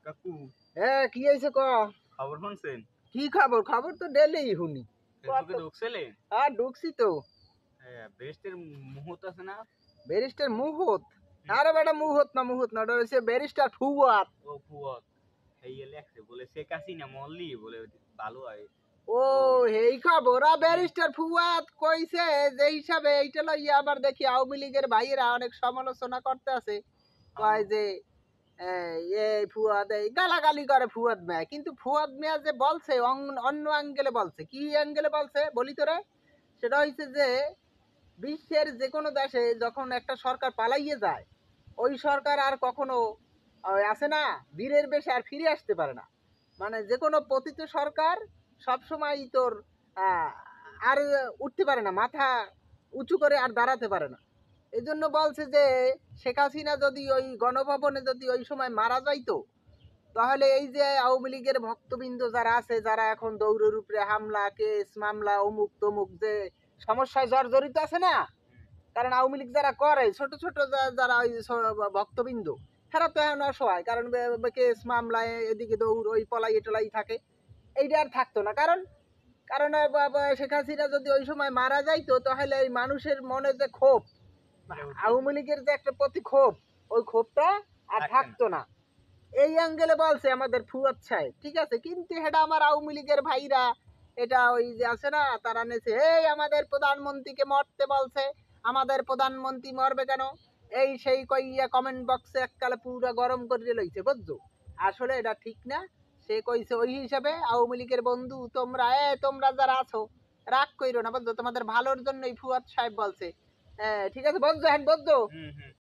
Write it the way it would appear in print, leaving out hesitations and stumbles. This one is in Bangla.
কাকু কি হয়েছে ক? খবর শুনছেন? কি খবর? খবর তো ডেলি শুনি। ফেসবুকে ঢুকছিলে? ঢুকছি তো। ব্যারিস্টার মুহূর্ত আছে না? ব্যারিস্টার মুহূর্ত? আরে বেটা, মুহূর্ত না ওটা হচ্ছে ব্যারিস্টার ফুয়াদ। ও ফুয়াদ, এই লেখছে বলে শেখ হাসিনা মল্লি বলে ভালো হয়। ও এই খবর। ব্যারিস্টার ফুয়াদ কইছে যে হিসাবে এইটা লইয়া আবার দেখি আওয়ামী লীগের ভাইয়েরা অনেক সমালোচনা করতে আছে। কয় যে ফুয়াদ এই গালাগালি করে ফুয়াদ মিয়া, কিন্তু ফুয়াদ মিয়া যে বলছে অন্য অ্যাঙ্গেলে বলছে। কি অ্যাঙ্গেলে বলছে বলি তোরে? সেটা হইছে যে বিশ্বের যে কোনো দেশে যখন একটা সরকার পালাইয়ে যায়, ওই সরকার আর কখনো আছে না বীরের বেশে আর ফিরে আসতে পারে না। মানে যে কোনো পতিত সরকার সবসময় তোর আর উঠতে পারে না, মাথা উঁচু করে আর দাঁড়াতে পারে না। এই জন্য বলছে যে শেখ হাসিনা যদি ওই গণভবনে যদি ওই সময় মারা যাইতো, তাহলে এই যে আওয়ামী লীগের ভক্তবৃন্দ যারা আছে, যারা এখন দৌড়ের উপরে হামলা কেস মামলা অমুক তমুক যে সমস্যায় জর্জরিত আছে না, কারণ আওয়ামী লীগ যারা করে ছোট ছোট যারা ওই ভক্তবৃন্দ, তারা তো এখন অসহায়, কারণ কেস মামলায় এদিকে দৌড় ওই পলাই টলাই থাকে। এইটা আর থাকতো না, কারণ কারণ শেখ হাসিনা যদি ওই সময় মারা যাইতো, তাহলে এই মানুষের মনে যে ক্ষোভ, আওয়ামী লীগের যে একটা প্রতি ক্ষোভ, ওই ক্ষোভটা আর থাকতো না। এই অ্যাঙ্গেলে বলছে আমাদের ফুয়াদ সাহেব, ঠিক আছে। কিন্তু এটা আমার আওয়ামী লীগের ভাইরা, এটা ওই যে আছে না, তারা নেছে এই আমাদের প্রধানমন্ত্রীকে মরতে বলছে, আমাদের প্রধানমন্ত্রী মরবে কেন, এই সেই কইয়া কমেন্ট বক্সে এককালে পুরো গরম করে লইছে, বুঝছো? আসলে এটা ঠিক না। সে কইছে ওই হিসাবে আওয়ামী লীগের বন্ধু তোমরা, তোমরা যারা আছো রাগ কইরো না, বুঝছো? তোমাদের ভালোর জন্যই ফুয়াদ সাহেব বলছে। ঠিক আছে বুঝছো? হ্যাঁ বুঝছো।